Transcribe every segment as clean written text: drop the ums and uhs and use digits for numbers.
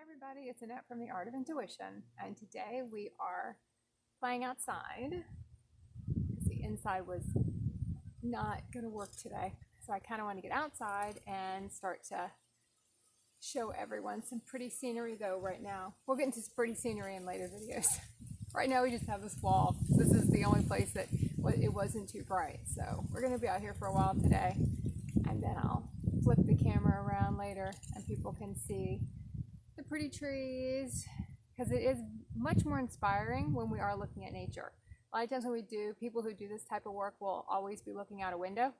Everybody, it's Annette from The Art of Intuition, and today we are playing outside because the inside was not going to work today. So I kind of want to get outside and start to show everyone some pretty scenery though right now. We'll get into some pretty scenery in later videos. Right now we just have this wall. This is the only place that it wasn't too bright. So we're going to be out here for a while today, and then I'll flip the camera around later and people can see the pretty trees, because it is much more inspiring when we are looking at nature. A lot of times when we do, people who do this type of work will always be looking out a window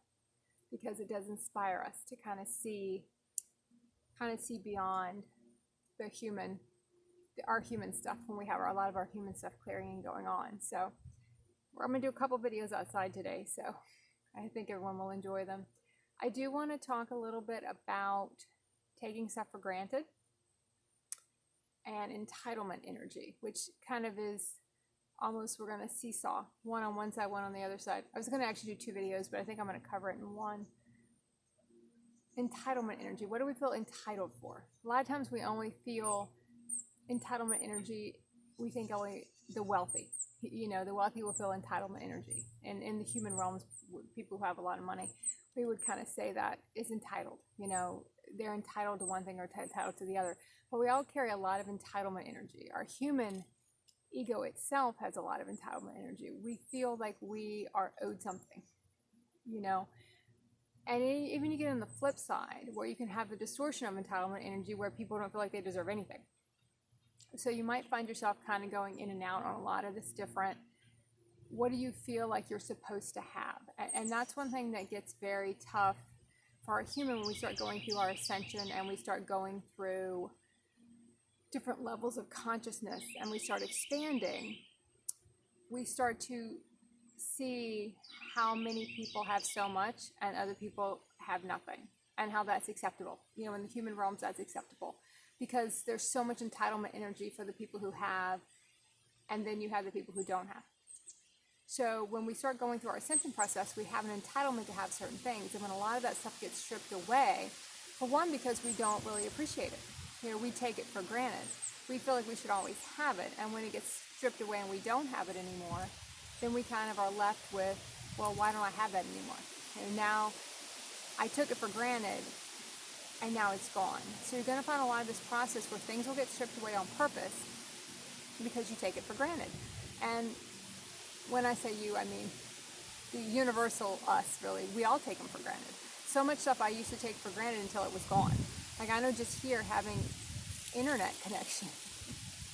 because it does inspire us to kind of see beyond the human, our human stuff, when we have a lot of our human stuff clearing and going on. So I'm going to do a couple videos outside today, so I think everyone will enjoy them. I do want to talk a little bit about taking stuff for granted and entitlement energy, which kind of is almost, we're going to seesaw, one on one side, one on the other side. I was going to actually do two videos, but I think I'm going to cover it in one. Entitlement energy. What do we feel entitled for? A lot of times we only feel entitlement energy, we think only the wealthy. You know, the wealthy will feel entitlement energy. And in the human realms, people who have a lot of money, we would kind of say that is entitled. You know, they're entitled to one thing or entitled to the other. But we all carry a lot of entitlement energy. Our human ego itself has a lot of entitlement energy. We feel like we are owed something, you know. And even you get on the flip side, where you can have the distortion of entitlement energy where people don't feel like they deserve anything. So you might find yourself kind of going in and out on a lot of this different, what do you feel like you're supposed to have? And that's one thing that gets very tough for our human when we start going through our ascension and we start going through different levels of consciousness and we start expanding. We start to see how many people have so much and other people have nothing, and how that's acceptable. You know, in the human realms, that's acceptable because there's so much entitlement energy for the people who have, and then you have the people who don't have. So when we start going through our ascension process, we have an entitlement to have certain things, and when a lot of that stuff gets stripped away, for one, because we don't really appreciate it. You know, we take it for granted. We feel like we should always have it, and when it gets stripped away and we don't have it anymore, then we kind of are left with, well, why don't I have that anymore? And now I took it for granted, and now it's gone. So you're going to find a lot of this process where things will get stripped away on purpose because you take it for granted. And when I say you, I mean the universal us, really. We all take them for granted. So much stuff I used to take for granted until it was gone. Like I know just here having internet connection,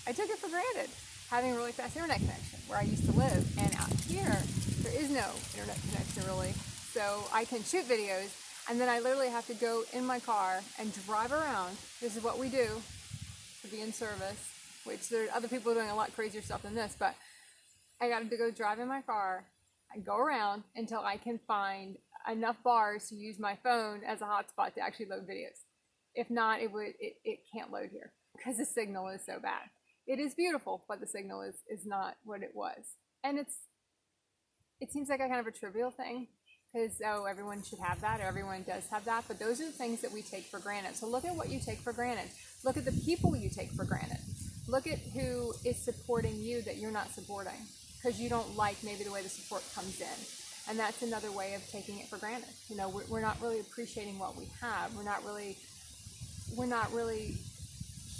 I took it for granted. Having a really fast internet connection where I used to live, and out here there is no internet connection really. So I can shoot videos, and then I literally have to go in my car and drive around. This is what we do to be in service, which there are other people doing a lot crazier stuff than this, but I got to go drive in my car and go around until I can find enough bars to use my phone as a hotspot to actually load videos. If not, it can't load here because the signal is so bad. It is beautiful, but the signal is not what it was. And it seems like a kind of a trivial thing because, oh, everyone should have that, or everyone does have that, but those are the things that we take for granted. So look at what you take for granted. Look at the people you take for granted. Look at who is supporting you that you're not supporting because you don't like maybe the way the support comes in. And that's another way of taking it for granted. You know, we're not really appreciating what we have. We're not really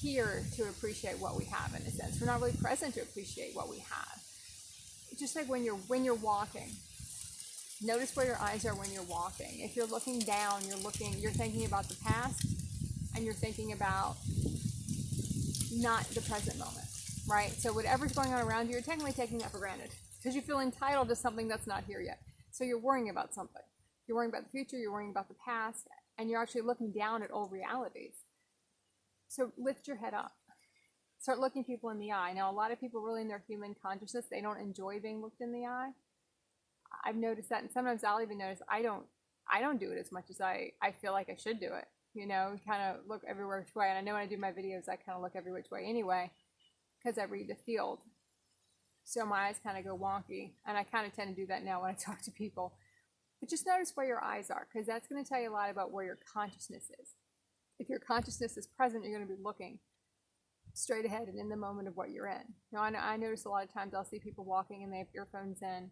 here to appreciate what we have, in a sense. We're not really present to appreciate what we have. Just like when you're walking, notice where your eyes are when you're walking. If you're looking down, you're thinking about the past, and you're thinking about not the present moment, right? So whatever's going on around you, you're technically taking that for granted because you feel entitled to something that's not here yet. So you're worrying about something. You're worrying about the future, you're worrying about the past, and you're actually looking down at old realities. So lift your head up. Start looking people in the eye. Now, a lot of people really in their human consciousness, they don't enjoy being looked in the eye. I've noticed that, and sometimes I'll even notice I don't do it as much as I feel like I should do it. You know, kind of look every which way. And I know when I do my videos, I kind of look every which way anyway, because I read the field. So my eyes kind of go wonky, and I kind of tend to do that now when I talk to people. But just notice where your eyes are, because that's going to tell you a lot about where your consciousness is. If your consciousness is present, you're going to be looking straight ahead and in the moment of what you're in. Now, I notice a lot of times I'll see people walking and they have earphones in,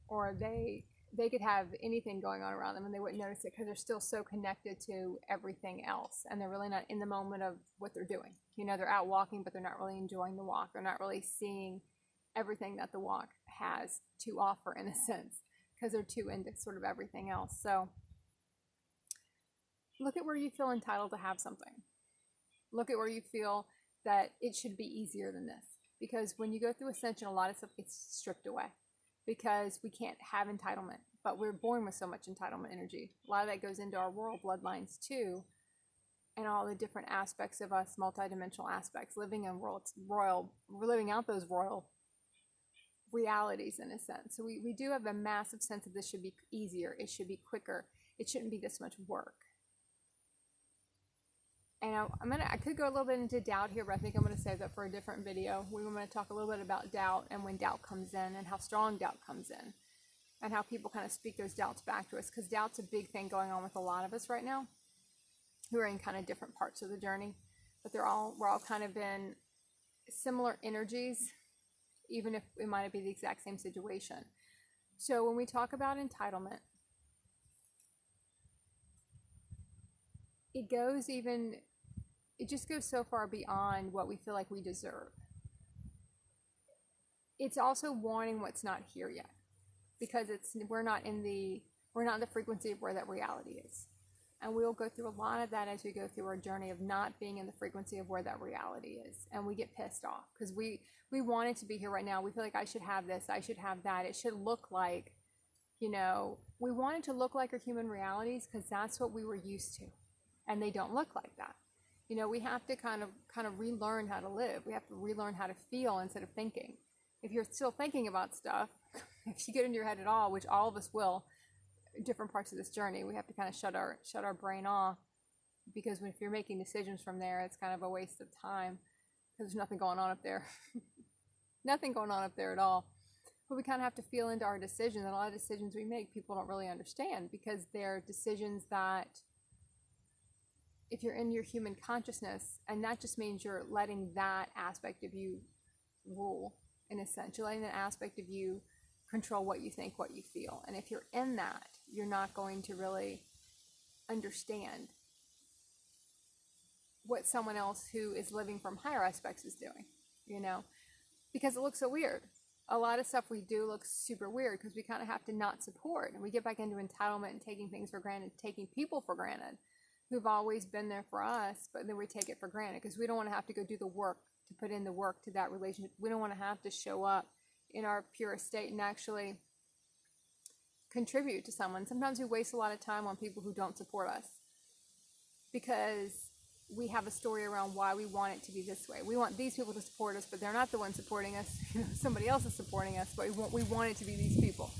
or they could have anything going on around them and they wouldn't notice it because they're still so connected to everything else, and they're really not in the moment of what they're doing. You know, they're out walking, but they're not really enjoying the walk. They're not really seeing everything that the walk has to offer, in a sense, because they're too into sort of everything else. So look at where you feel entitled to have something. Look at where you feel that it should be easier than this. Because when you go through ascension, a lot of stuff gets stripped away because we can't have entitlement. But we're born with so much entitlement energy. A lot of that goes into our royal bloodlines too, and all the different aspects of us, multidimensional aspects, living in we're living out those royal realities in a sense. So we do have a massive sense that this should be easier, it should be quicker, it shouldn't be this much work. And I could go a little bit into doubt here, but I think I'm going to save that for a different video. We're going to talk a little bit about doubt and when doubt comes in and how strong doubt comes in and how people kind of speak those doubts back to us, because doubt's a big thing going on with a lot of us right now who are in kind of different parts of the journey, but we're all kind of in similar energies, even if it might be the exact same situation. So when we talk about entitlement, it just goes so far beyond what we feel like we deserve. It's also wanting what's not here yet, because we're not in the frequency of where that reality is. And we'll go through a lot of that as we go through our journey of not being in the frequency of where that reality is. And we get pissed off because we want it to be here right now. We feel like I should have this, I should have that. It should look like, we want it to look like our human realities because that's what we were used to. And they don't look like that. We have to kind of relearn how to live. We have to relearn how to feel instead of thinking. If you're still thinking about stuff, if you get into your head at all, which all of us will, different parts of this journey, we have to kind of shut our brain off, because if you're making decisions from there, it's kind of a waste of time because there's nothing going on up there. Nothing going on up there at all. But we kind of have to feel into our decisions, and a lot of decisions we make, people don't really understand because they're decisions that, if you're in your human consciousness, and that just means you're letting that aspect of you rule, in a sense. You're letting that aspect of you control what you think, what you feel. And if you're in that, you're not going to really understand what someone else who is living from higher aspects is doing, because it looks so weird. A lot of stuff we do looks super weird because we kind of have to not support, and we get back into entitlement and taking things for granted, taking people for granted who've always been there for us, but then we take it for granted because we don't want to have to go do the work to put in the work to that relationship. We don't want to have to show up in our purest state and actually contribute to someone. Sometimes we waste a lot of time on people who don't support us because we have a story around why we want it to be this way. We want these people to support us, but they're not the ones supporting us. Somebody else is supporting us, but we want it to be these people.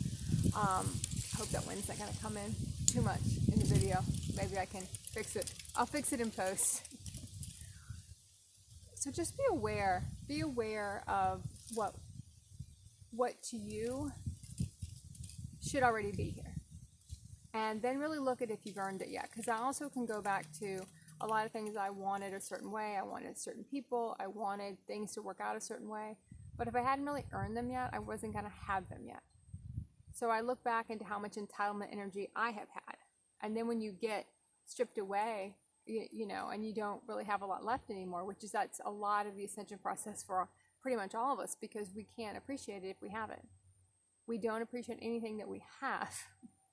Hope that wind's not going to come in too much in the video. Maybe I can fix it. I'll fix it in post. So just be aware of what to you should already be here. And then really look at if you've earned it yet. Because I also can go back to a lot of things I wanted a certain way. I wanted certain people. I wanted things to work out a certain way. But if I hadn't really earned them yet, I wasn't going to have them yet. So I look back into how much entitlement energy I have had. And then when you get stripped away, and you don't really have a lot left anymore, that's a lot of the ascension process for pretty much all of us, because we can't appreciate it if we have it. We don't appreciate anything that we have.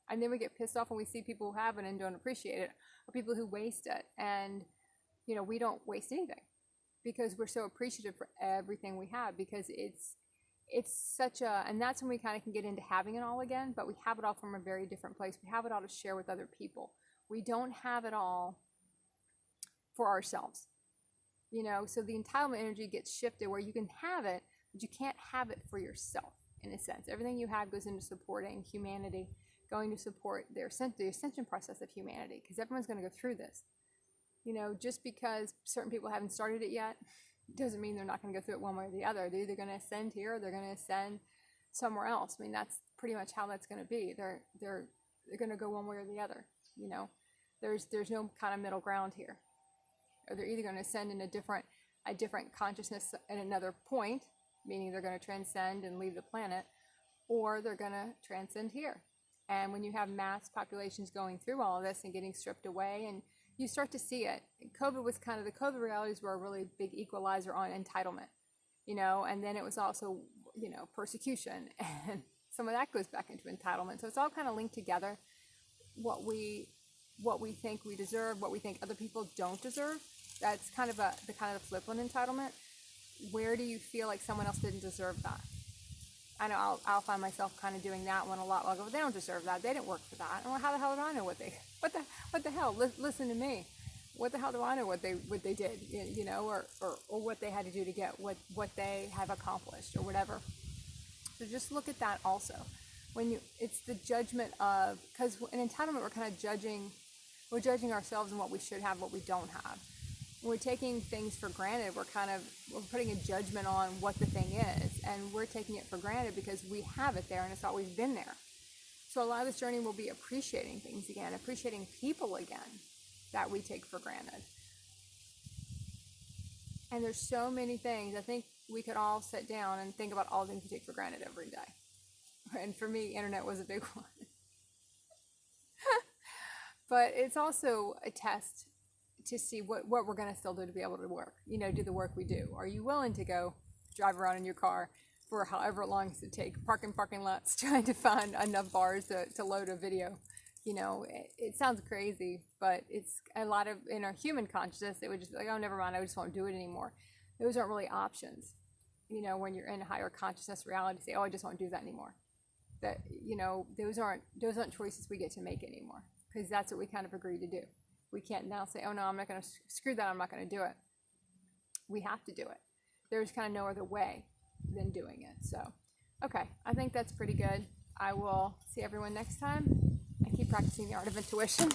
And then we get pissed off when we see people who have it and don't appreciate it, or people who waste it. And, we don't waste anything because we're so appreciative for everything we have, because it's such and that's when we kind of can get into having it all again, but we have it all from a very different place. We have it all to share with other people. We don't have it all for ourselves, so the entitlement energy gets shifted where you can have it, but you can't have it for yourself, in a sense. Everything you have goes into supporting humanity, going to support the ascension process of humanity, because everyone's going to go through this. Just because certain people haven't started it yet doesn't mean they're not going to go through it one way or the other. They're either going to ascend here or they're going to ascend somewhere else. I mean, that's pretty much how that's going to be. They're going to go one way or the other. There's no kind of middle ground here. Or they're either going to ascend in a different a different consciousness at another point, meaning they're going to transcend and leave the planet, or they're going to transcend here. And when you have mass populations going through all of this and getting stripped away, and you start to see it. COVID was kind of, the COVID realities were a really big equalizer on entitlement, and then it was also, persecution, and some of that goes back into entitlement. So it's all kind of linked together. What we think we deserve, what we think other people don't deserve. That's kind of the flip on entitlement. Where do you feel like someone else didn't deserve that? I know I'll find myself kind of doing that one a lot. I'll go, well, they don't deserve that. They didn't work for that. And well, how the hell do I know what the hell? Listen to me. What the hell do I know what they did, or what they had to do to get what they have accomplished or whatever. So just look at that also. It's the judgment of, because in entitlement we're kind of judging ourselves and what we should have, what we don't have. When we're taking things for granted, we're putting a judgment on what the thing is, and we're taking it for granted because we have it there and it's always been there. So a lot of this journey will be appreciating things again, appreciating people again that we take for granted. And there's so many things. I think we could all sit down and think about all the things we take for granted every day. And for me, internet was a big one. But it's also a test to see what we're going to still do to be able to work, do the work we do. Are you willing to go drive around in your car for however long it's to take, parking lots, trying to find enough bars to load a video? It sounds crazy, but it's a lot of, in our human consciousness, it would just be like, oh, never mind, I just won't do it anymore. Those aren't really options. When you're in a higher consciousness reality, say, oh, I just won't do that anymore. That, those aren't choices we get to make anymore, because that's what we kind of agreed to do. We can't now say, oh no, I'm not going to screw that, I'm not going to do it. We have to do it. There's kind of no other way than doing it. So, okay, I think that's pretty good. I will see everyone next time and keep practicing the art of intuition.